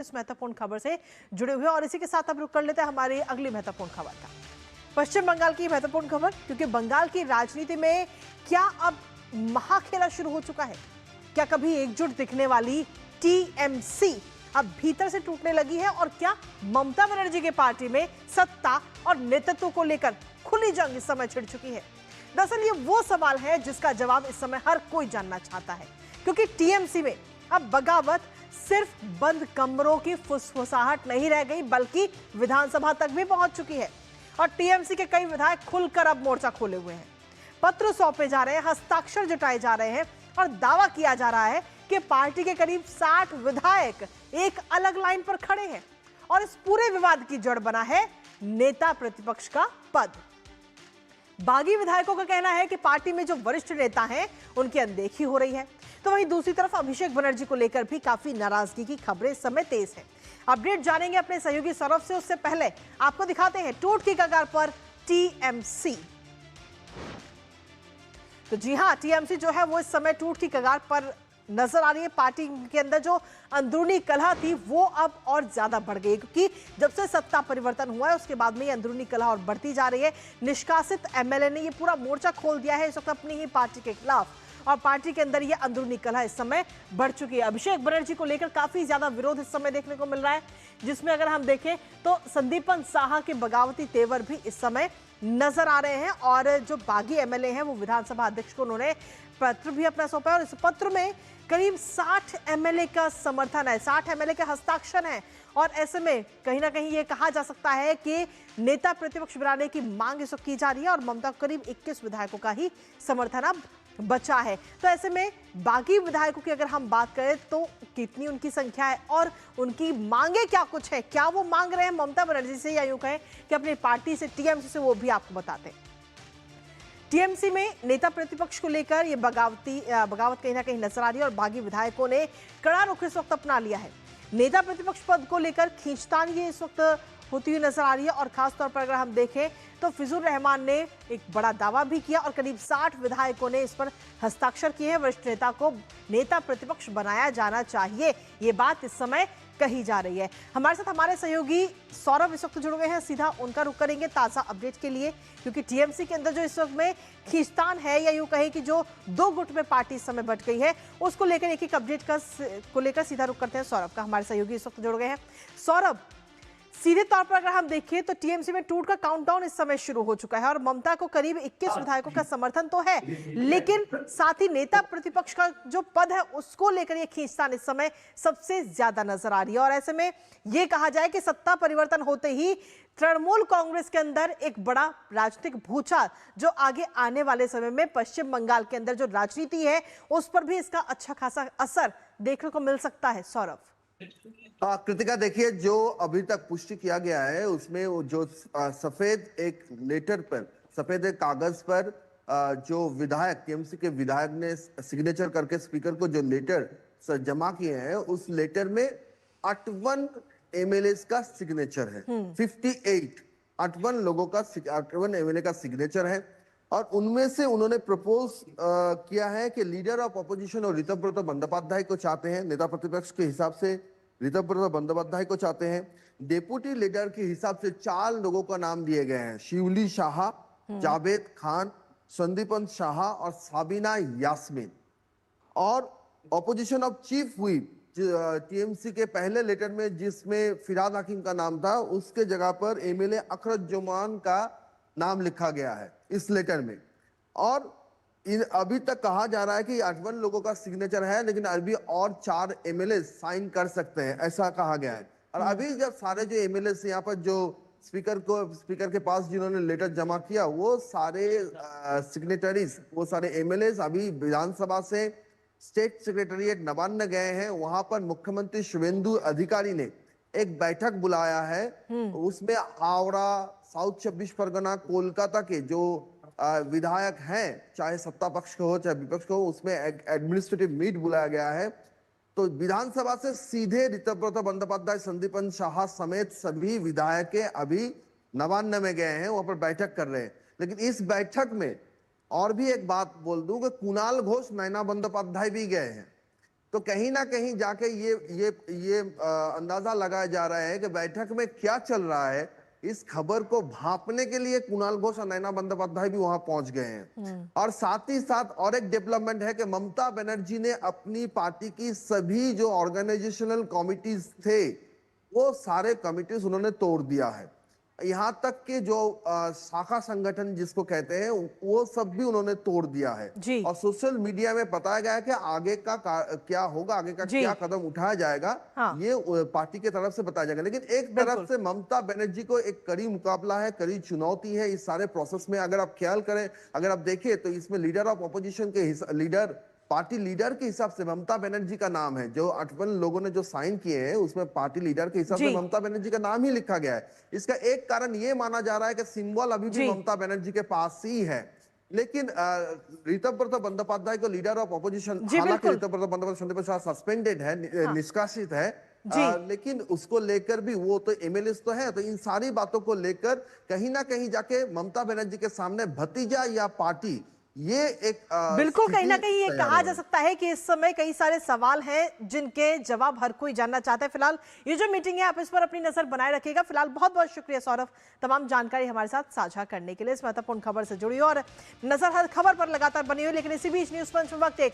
इस महत्वपूर्ण खबर से जुड़े हुए और इसी के साथ अब रुक कर लेते हैं हमारी अगली महत्वपूर्ण खबर का। पश्चिम बंगाल की महत्वपूर्ण खबर, क्योंकि बंगाल की राजनीति में क्या अब महाखेला शुरू हो चुका है। क्या कभी एकजुट दिखने वाली टीएमसी अब भीतर से टूटने लगी है और क्या ममता बनर्जी की पार्टी में सत्ता और नेतृत्व को लेकर खुली जंग इस समय छिड़ चुकी है। दरअसल ये वो सवाल है जिसका जवाब इस समय हर कोई जानना चाहता है, क्योंकि टीएमसी में अब बगावत सिर्फ बंद कमरों की फुसफुसाहट नहीं रह गई, बल्कि विधानसभा तक भी पहुंच चुकी है। और टीएमसी के कई विधायक खुलकर अब मोर्चा खोले हुए हैं। पत्र सौंपे जा रहे हैं, हस्ताक्षर जुटाए जा रहे हैं और दावा किया जा रहा है कि पार्टी के करीब 60 विधायक एक अलग लाइन पर खड़े हैं और इस पूरे विवाद की जड़ बना है नेता प्रतिपक्ष का पद। बागी विधायकों का कहना है कि पार्टी में जो वरिष्ठ नेता हैं उनकी अनदेखी हो रही है, तो वहीं दूसरी तरफ अभिषेक बनर्जी को लेकर भी काफी नाराजगी की खबरें इस समय तेज हैं। अपडेट जानेंगे अपने सहयोगी सौरभ से, उससे पहले आपको दिखाते हैं टूट की कगार पर टीएमसी। तो जी हां, टीएमसी जो है वो इस समय टूट की कगार पर नजर आ रही है। पार्टी के अंदर जो अंदरूनी कलह थी वो अब और ज्यादा बढ़ गई, क्योंकि जब से सत्ता परिवर्तन हुआ है उसके बाद में ये अंदरूनी कलह और बढ़ती जा रही है। निष्कासित एमएलए ने ये पूरा मोर्चा खोल दिया है इस वक्त अपनी ही पार्टी के खिलाफ और पार्टी के अंदर ये अंदरूनी कलह इस समय बढ़ चुकी है। अभिषेक बनर्जी को लेकर काफी ज्यादा विरोध इस समय देखने को मिल रहा है, जिसमें अगर हम देखें तो संदीपन साहा के बगावती तेवर भी इस समय नजर आ रहे हैं। और जो बागी एमएलए हैं वो विधानसभा अध्यक्ष को उन्होंने पत्र भी अपना सौंपा और इस पत्र में करीब 60 एमएलए का समर्थन है, 60 एमएलए के हस्ताक्षर हैं। और ऐसे में कहीं ना कहीं ये कहा जा सकता है कि नेता प्रतिपक्ष बनाने की मांग इस वक्त की जा रही है और ममता को करीब 21 विधायकों का ही समर्थन अब बचा है। तो ऐसे में बागी विधायकों की अगर हम बात करें तो कितनी उनकी संख्या है और उनकी मांगे क्या कुछ है, क्या वो मांग रहे हैं ममता बनर्जी से या यूं कहें कि अपनी पार्टी से टीएमसी से, वो भी आपको बताते हैं। टीएमसी में नेता प्रतिपक्ष को लेकर ये बगावत कहीं ना कहीं नजर आ रही है और बागी विधायकों ने कड़ा रुख इस वक्त अपना लिया है। नेता प्रतिपक्ष पद को लेकर खींचतान ये इस वक्त होती हुई नजर आ रही है और खासतौर पर अगर हम देखें तो फिजूर रहमान ने एक बड़ा दावा भी किया और करीब 60 विधायकों ने इस पर हस्ताक्षर किए हैं। वरिष्ठ नेता को नेता प्रतिपक्ष बनाया जाना चाहिए, ये बात इस समय कही जा रही है। हमारे साथ हमारे सहयोगी सौरभ इस वक्त जुड़ गए हैं, सीधा उनका रुख करेंगे ताजा अपडेट के लिए, क्योंकि टीएमसी के अंदर जो इस वक्त में खींचतान है या यूं कहे कि जो दो गुट में पार्टी इस समय बट गई है, उसको लेकर एक अपडेट को लेकर सीधा रुख करते हैं सौरभ का। हमारे सहयोगी इस वक्त जुड़ गए हैं। सौरभ, सीधे तौर पर अगर हम देखें तो टीएमसी में टूट का काउंटडाउन इस समय शुरू हो चुका है और ममता को करीब 21 विधायकों का समर्थन तो है, लेकिन साथ ही नेता प्रतिपक्ष का जो पद है उसको लेकर ये खींचतान इस समय सबसे ज्यादा नजर आ रही है। और ऐसे में ये कहा जाए कि सत्ता परिवर्तन होते ही तृणमूल कांग्रेस के अंदर एक बड़ा राजनीतिक भूचाल जो आगे आने वाले समय में पश्चिम बंगाल के अंदर जो राजनीति है उस पर भी इसका अच्छा खासा असर देखने को मिल सकता है। सौरभ, कृतिका, देखिए जो अभी तक पुष्टि किया गया है उसमें वो जो सफेद एक लेटर पर, सफेद एक कागज पर जो विधायक, टीएमसी के विधायक ने सिग्नेचर करके स्पीकर को जो लेटर जमा किए हैं उस लेटर में 58 एमएलए का सिग्नेचर है। 58 लोगों का, 58 एमएलए का सिग्नेचर है और उनमें से उन्होंने प्रपोज किया है कि लीडर ऑफ अपोजिशन और ऋतव्रत बंदोपाध्याय को चाहते हैं, नेता प्रतिपक्ष के हिसाब से ऋतव्रत बंदोपाध्याय को चाहते हैं। डेप्यूटी लीडर के हिसाब से 4 लोगों का नाम दिए गए हैं, शिवली शाह, जावेद खान, संदीपन शाह और साबिना यास्मीन। और opposition of chief whip TMC के पहले लेटर में जिसमें फिराद हकीम का नाम था, उसके जगह पर एमएलए अखरजुमान का नाम लिखा गया है इस लेटर में। और अभी तक कहा जा रहा है कि 58 लोगों का सिग्नेचर है, लेकिन अभी और 4 एमएलए साइन कर सकते हैं, ऐसा कहा गया है। और अभी जब सारे जो एमएलए यहाँ पर जो स्पीकर के पास जिन्होंने लेटर जमा किया वो सारे सिग्नेटरीज, वो सारे एमएलए अभी विधानसभा से स्टेट सेक्रेटरीट नवान्न गए हैं। वहां पर मुख्यमंत्री शुभेंदु अधिकारी ने एक बैठक बुलाया है। उसमें हावड़ा, साउथ 24 परगना, कोलकाता के जो विधायक हैं, चाहे सत्ता पक्ष के हो चाहे विपक्ष के हो, उसमें एडमिनिस्ट्रेटिव मीट बुलाया गया है। तो विधानसभा से सीधे ऋतव्रत बंदोपाध्याय, संदीपन शाह समेत सभी विधायक अभी नवान्न में गए हैं, वहां पर बैठक कर रहे हैं। लेकिन इस बैठक में और भी एक बात बोल दूं कि कुणाल घोष, नैना बंदोपाध्याय भी गए हैं। तो कहीं ना कहीं जाके ये अंदाजा लगाया जा रहा है कि बैठक में क्या चल रहा है, इस खबर को भांपने के लिए कुणाल घोष और नैना बंदोपाध्याय भी वहां पहुंच गए हैं। और साथ ही साथ और एक डेवलपमेंट है कि ममता बनर्जी ने अपनी पार्टी की सभी जो ऑर्गेनाइजेशनल कमिटीज थे, वो सारे कमिटीज उन्होंने तोड़ दिया है। यहाँ तक कि जो शाखा संगठन जिसको कहते हैं, वो सब भी उन्होंने तोड़ दिया है। जी। और सोशल मीडिया में बताया गया है कि आगे का क्या होगा, आगे का जी। क्या कदम उठाया जाएगा, हाँ। ये पार्टी की तरफ से बताया जाएगा। लेकिन एक बिल्कुल। तरफ से ममता बनर्जी को एक कड़ी मुकाबला है, कड़ी चुनौती है इस सारे प्रोसेस में। अगर आप ख्याल करें, अगर आप देखें तो इसमें लीडर ऑफ ऑपोजिशन के लीडर, पार्टी लीडर के हिसाब से ममता बनर्जी का नाम है। जो 58 लोगों ने जो साइन किए हैं उसमें पार्टी लीडर के हिसाब से जी। ममता बनर्जी का नाम ही लिखा गया है। इसका एक कारण ये माना जा रहा है कि सिंबल अभी भी जी। ममता बनर्जी के पास ही है। लेकिन ऋतव्रत बंदोपाध्याय को लीडर ऑफ ऑपोजिशन, जी हालांकि बिल्कुल। ऋतव्रत बंदोपाध्याय सस्पेंडेड है, हाँ। निष्कासित है, जी। लेकिन उसको लेकर भी वो तो एमएलए तो है। तो इन सारी बातों को लेकर कहीं ना कहीं जाके ममता बनर्जी के सामने भतीजा या पार्टी, ये एक बिल्कुल कहीं ना कहीं ये तैयार कहा हो जा रही है। सकता है कि इस समय कई सारे सवाल हैं जिनके जवाब हर कोई जानना चाहता है। फिलहाल ये जो मीटिंग है, आप इस पर अपनी नजर बनाए रखिएगा। फिलहाल बहुत बहुत शुक्रिया सौरभ, तमाम जानकारी हमारे साथ साझा करने के लिए, इस महत्वपूर्ण खबर से जुड़ी हो और नजर हर खबर पर लगातार बनी हुई। लेकिन इसी बीच न्यूज पंच में वक्त एक